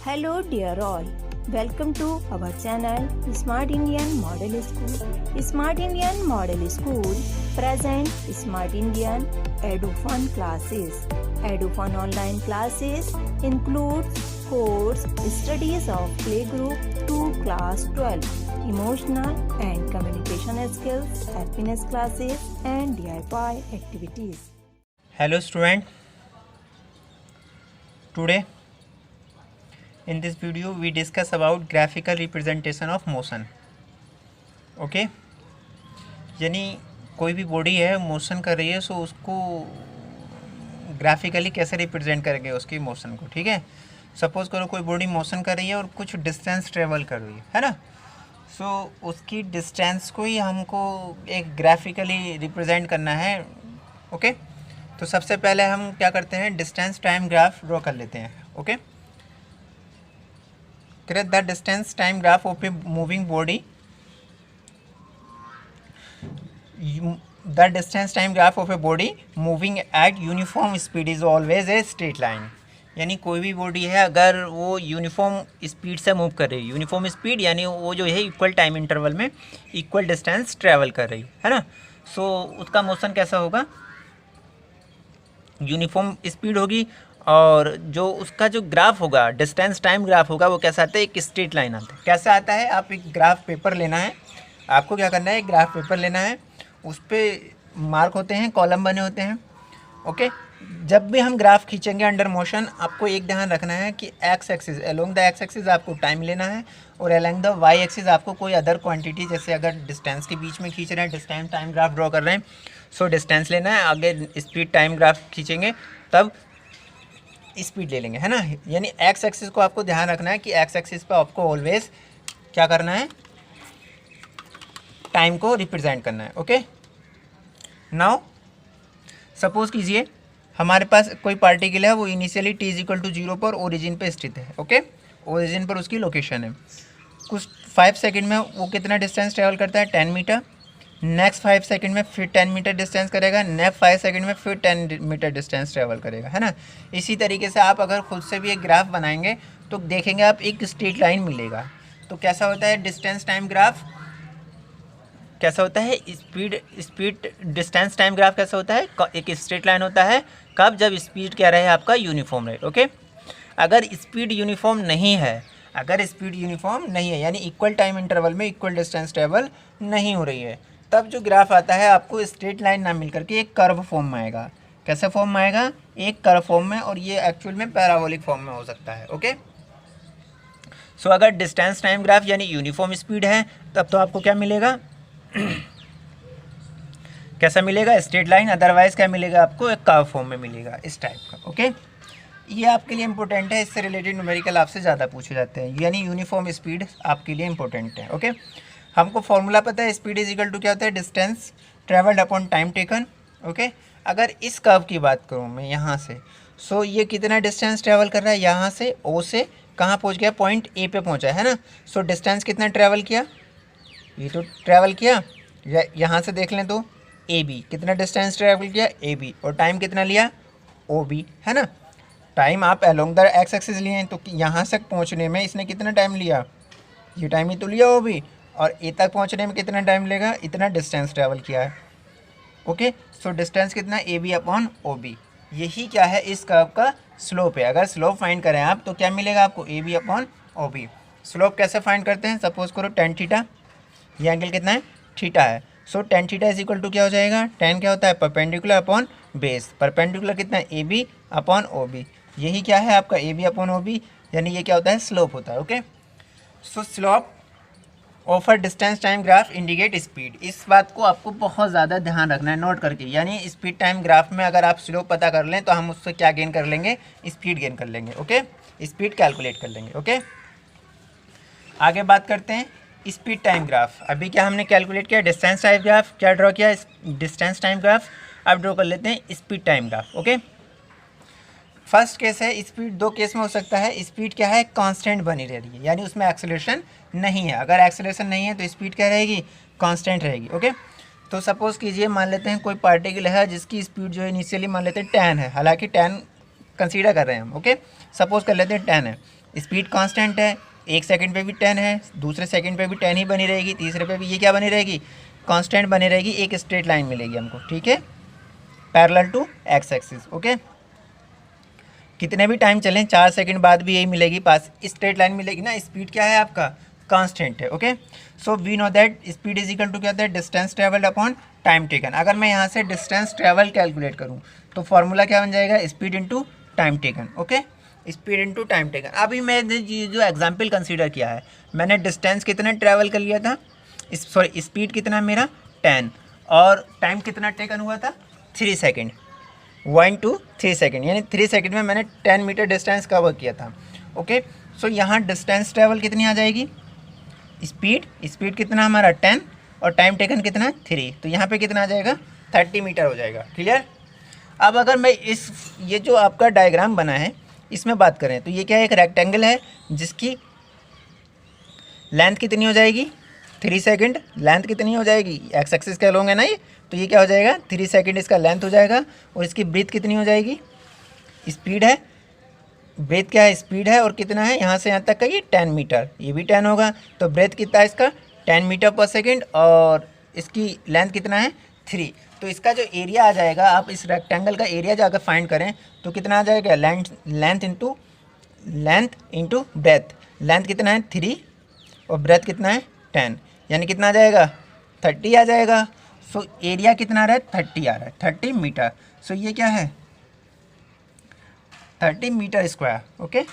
Hello dear all, welcome to our channel Smart Indian Model School. Smart Indian Model School present Smart Indian EduFun classes. EduFun online classes includes course studies of playgroup to class 12, emotional and communication skills, happiness classes and DIY activities. Hello student, today in this video we discuss about graphical representation of motion. Okay यानी कोई भी body है motion कर रही है, सो उसको graphically कैसे represent करेंगे उसकी मोशन को. ठीक है, सपोज करो कोई बॉडी मोशन कर रही है और कुछ डिस्टेंस ट्रेवल कर रही है ना. सो उसकी डिस्टेंस को ही हमको एक ग्राफिकली रिप्रेजेंट करना है. ओके, तो सबसे पहले हम क्या करते हैं, डिस्टेंस टाइम ग्राफ ड्रॉ कर लेते हैं. Okay, create the distance time graph of a moving body. The distance time graph of a body moving at uniform speed is always a straight line. यानी कोई भी बॉडी है अगर वो uniform speed से मूव कर रही है, यूनिफॉर्म स्पीड यानी वो जो है इक्वल टाइम इंटरवल में इक्वल डिस्टेंस ट्रैवल कर रही है ना. सो उसका मोशन कैसा होगा, यूनिफॉर्म स्पीड होगी और जो उसका जो ग्राफ होगा, डिस्टेंस टाइम ग्राफ होगा, वो कैसा आता है, एक स्ट्रेट लाइन आता है. कैसा आता है, आप एक ग्राफ पेपर लेना है, आपको क्या करना है, एक ग्राफ पेपर लेना है, उस पर मार्क होते हैं, कॉलम बने होते हैं. ओके, जब भी हम ग्राफ खींचेंगे अंडर मोशन, आपको एक ध्यान रखना है कि x axis, along the x axis आपको टाइम लेना है और अलोंग द वाई एक्सिस आपको कोई अदर क्वांटिटी, जैसे अगर डिस्टेंस के बीच में खींच रहे हैं, डिस्टेंस टाइम ग्राफ ड्रॉ कर रहे हैं, सो डिस्टेंस लेना है. आगे स्पीड टाइम ग्राफ खींचेंगे तब स्पीड ले लेंगे, है ना. यानी एक्स एक्सिस को आपको ध्यान रखना है कि एक्स एक्सिस पे आपको ऑलवेज क्या करना है, टाइम को रिप्रेजेंट करना है. ओके, नाउ सपोज कीजिए हमारे पास कोई पार्टिकल है, वो इनिशियली t = 0 पर ओरिजिन पे स्थित है. ओके, ओरिजिन पर उसकी लोकेशन है. कुछ 5 सेकंड में वो कितना डिस्टेंस ट्रेवल करता है, 10 मीटर. नेक्स्ट 5 सेकंड में फिर 10 मीटर डिस्टेंस करेगा, नेक्स्ट 5 सेकंड में फिर 10 मीटर डिस्टेंस ट्रेवल करेगा, है ना. इसी तरीके से आप अगर खुद से भी एक ग्राफ बनाएंगे तो देखेंगे आप एक स्ट्रेट लाइन मिलेगा. तो कैसा होता है डिस्टेंस टाइम ग्राफ, कैसा होता है स्पीड डिस्टेंस टाइम ग्राफ कैसा होता है, एक स्ट्रेट लाइन होता है. कब, जब स्पीड क्या रहे आपका यूनिफॉर्म रहे. ओके, अगर स्पीड यूनिफॉर्म नहीं है, अगर स्पीड यूनिफॉर्म नहीं है यानी इक्वल टाइम इंटरवल में इक्वल डिस्टेंस ट्रेवल नहीं हो रही है, तब जो ग्राफ आता है आपको स्ट्रेट लाइन ना मिल करके एक कर्व फॉर्म में आएगा. कैसे फॉर्म में आएगा, एक कर्व फॉर्म में, और ये एक्चुअल में पैराबोलिक फॉर्म में हो सकता है. ओके, सो अगर डिस्टेंस टाइम ग्राफ यानी यूनिफॉर्म स्पीड है तब तो आपको क्या मिलेगा कैसा मिलेगा, स्ट्रेट लाइन. अदरवाइज क्या मिलेगा आपको, एक कर्व फॉर्म में मिलेगा इस टाइप का. ओके, ये आपके लिए इंपॉर्टेंट है, इससे रिलेटेड न्यूमेरिकल आपसे ज़्यादा पूछे जाते हैं, यानी यूनिफॉर्म स्पीड आपके लिए इंपॉर्टेंट है. ओके, हमको फॉर्मूला पता है, स्पीड इज इक्वल टू क्या होता है, distance travelled upon time taken. Okay, अगर इस कर्व की बात करूँ मैं यहाँ से, सो ये कितना डिस्टेंस ट्रैवल कर रहा है, यहाँ से ओ से कहाँ पहुँच गया, पॉइंट ए पे पहुँचा है ना. सो डिस्टेंस कितना ट्रैवल किया, ये तो ट्रैवल किया, यहाँ से देख लें तो ए बी कितना डिस्टेंस ट्रैवल किया, ए बी, और टाइम कितना लिया, ओ बी, है ना. टाइम आप अलोंग द एक्स एक्सिस लिए हैं, तो यहाँ तक पहुँचने में इसने कितना टाइम लिया, ये टाइम ही तो लिया ओ बी, और ए तक पहुँचने में कितना टाइम लेगा, इतना डिस्टेंस ट्रैवल किया है. ओके, सो डिस्टेंस कितना, A B upon O B. यही क्या है, इस कर्व का स्लोप है. अगर स्लोप फाइंड करें आप तो क्या मिलेगा आपको, A B upon O B. Slope कैसे फाइंड करते हैं, सपोज करो tan थीटा, ये एंगल कितना है, थीटा है. So tan theta is equal to क्या हो जाएगा, tan क्या होता है, परपेंडिकुलर अपॉन बेस. परपेंडिकुलर कितना है, A B upon O B. यही क्या है आपका A B upon O B, यानी ये क्या होता है, स्लोप होता है. Okay, so slope of a distance time graph indicate speed. इस बात को आपको बहुत ज़्यादा ध्यान रखना है नोट करके, यानी स्पीड टाइम ग्राफ में अगर आप स्लोप पता कर लें तो हम उससे क्या गेन कर लेंगे, स्पीड गेन कर लेंगे. ओके, स्पीड कैलकुलेट कर लेंगे. ओके, आगे बात करते हैं स्पीड टाइम ग्राफ. अभी क्या हमने कैलकुलेट किया, डिस्टेंस टाइम ग्राफ क्या ड्रॉ किया, डिस्टेंस टाइम ग्राफ. अब ड्रॉ कर लेते हैं speed time graph. Okay, first case है स्पीड, दो केस में हो सकता है. स्पीड क्या है, कांस्टेंट बनी रह रही है, यानी उसमें एक्सेलरेशन नहीं है. अगर एक्सेलरेशन नहीं है तो स्पीड क्या रहेगी, कांस्टेंट रहेगी. ओके, तो सपोज कीजिए मान लेते हैं कोई पार्टिकल है जिसकी स्पीड जो है इनिशियली मान लेते हैं 10 है, हालांकि 10 कंसीडर कर रहे हैं हम. ओके, सपोज कर लेते हैं 10 है. स्पीड कांस्टेंट है, एक सेकंड पे भी 10 है, दूसरे सेकंड पे भी 10 ही बनी रहेगी, तीसरे पे भी ये क्या बनी रहेगी, कांस्टेंट बनी रहेगी, एक स्ट्रेट लाइन मिलेगी हमको, ठीक है, parallel to X axis. Okay, कितने भी टाइम चलें 4 सेकंड बाद भी यही मिलेगी, पास स्ट्रेट लाइन मिलेगी ना, स्पीड क्या है आपका, कांस्टेंट है। Okay, so we know that speed is equal to क्या होता है, distance travelled upon time taken. अगर मैं यहाँ से डिस्टेंस ट्रेवल कैलकुलेट करूँ तो फॉर्मूला क्या बन जाएगा, speed into time taken. Okay, speed into time taken. अभी मैंने जो एग्जाम्पल कंसीडर किया है, मैंने डिस्टेंस कितना ट्रैवल कर लिया था, सॉरी स्पीड कितना मेरा 10 और टाइम कितना टेकन हुआ था 3 सेकेंड, 1 to 3 सेकेंड, यानी 3 सेकेंड में मैंने 10 मीटर डिस्टेंस कवर किया था। ओके, सो यहाँ डिस्टेंस ट्रैवल कितनी आ जाएगी, स्पीड कितना हमारा 10 और टाइम टेकन कितना 3, तो यहाँ पे कितना आ जाएगा 30 मीटर हो जाएगा। क्लियर। अब अगर मैं ये जो आपका डायग्राम बना है इसमें बात करें तो ये क्या है, एक रेक्टेंगल है जिसकी लेंथ कितनी हो जाएगी 3 सेकंड, लेंथ कितनी हो जाएगी, एक्स एक्सिस कह लोगे ना ये, तो ये क्या हो जाएगा 3 सेकंड इसका लेंथ हो जाएगा, और इसकी ब्रीथ कितनी हो जाएगी, स्पीड है, ब्रेथ क्या है, स्पीड है, और कितना है यहाँ से यहाँ तक का ये 10 मीटर, ये भी 10 होगा, तो ब्रेथ कितना है इसका 10 मीटर पर सेकेंड, और इसकी लेंथ कितना है 3, तो इसका जो एरिया आ जाएगा, आप इस रेक्टेंगल का एरिया जाकर फाइंड करें तो कितना आ जाएगा, लेंथ इंटू ब्रेथ, लेंथ कितना है 3 और ब्रेथ कितना है 10, यानी कितना आ जाएगा 30 आ जाएगा। सो एरिया कितना आ रहा है 30 आ रहा है, 30 मीटर। सो ये क्या है 30 मीटर स्क्वायर। ओके,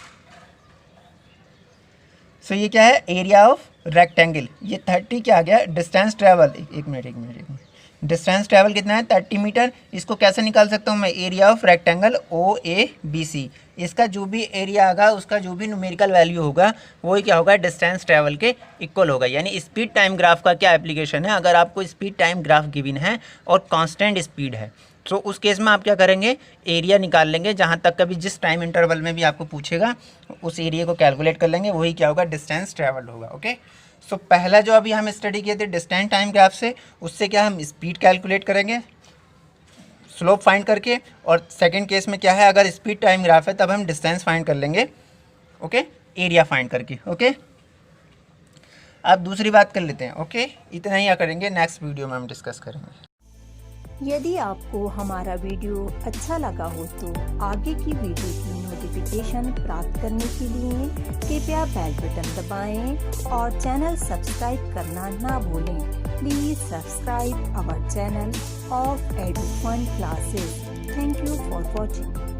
सो ये क्या है, एरिया ऑफ रेक्टेंगल, ये 30 क्या आ गया, डिस्टेंस ट्रैवल, एक मिनट, डिस्टेंस ट्रैवल कितना है 30 मीटर। इसको कैसे निकाल सकता हूँ मैं, एरिया ऑफ रेक्टेंगल OABC, इसका जो भी एरिया आएगा उसका जो भी न्यूमेरिकल वैल्यू होगा वही क्या होगा, डिस्टेंस ट्रैवल के इक्वल होगा। यानी स्पीड टाइम ग्राफ का क्या एप्लीकेशन है, अगर आपको स्पीड टाइम ग्राफ गिवन है और कांस्टेंट स्पीड है तो उस केस में आप क्या करेंगे, एरिया निकाल लेंगे, जहाँ तक कभी जिस टाइम इंटरवल में भी आपको पूछेगा उस एरिया को कैलकुलेट कर लेंगे, वही क्या होगा, डिस्टेंस ट्रैवल्ड होगा। ओके, सो पहला जो अभी हम स्टडी किए थे डिस्टेंस टाइम ग्राफ से, उससे क्या हम स्पीड कैलकुलेट करेंगे स्लोप फाइंड करके, और सेकंड केस में क्या है, अगर स्पीड टाइम ग्राफ है तब हम डिस्टेंस फाइंड कर लेंगे, ओके, एरिया फाइंड करके। ओके, अब दूसरी बात कर लेते हैं। ओके, इतना ही करेंगे, नेक्स्ट वीडियो में हम डिस्कस करेंगे। यदि आपको हमारा वीडियो अच्छा लगा हो तो आगे की वीडियो की नोटिफिकेशन प्राप्त करने के लिए कृपया बेल बटन दबाएं और चैनल सब्सक्राइब करना ना भूलें। Please subscribe our channel of Edufun classes. Thank you for watching.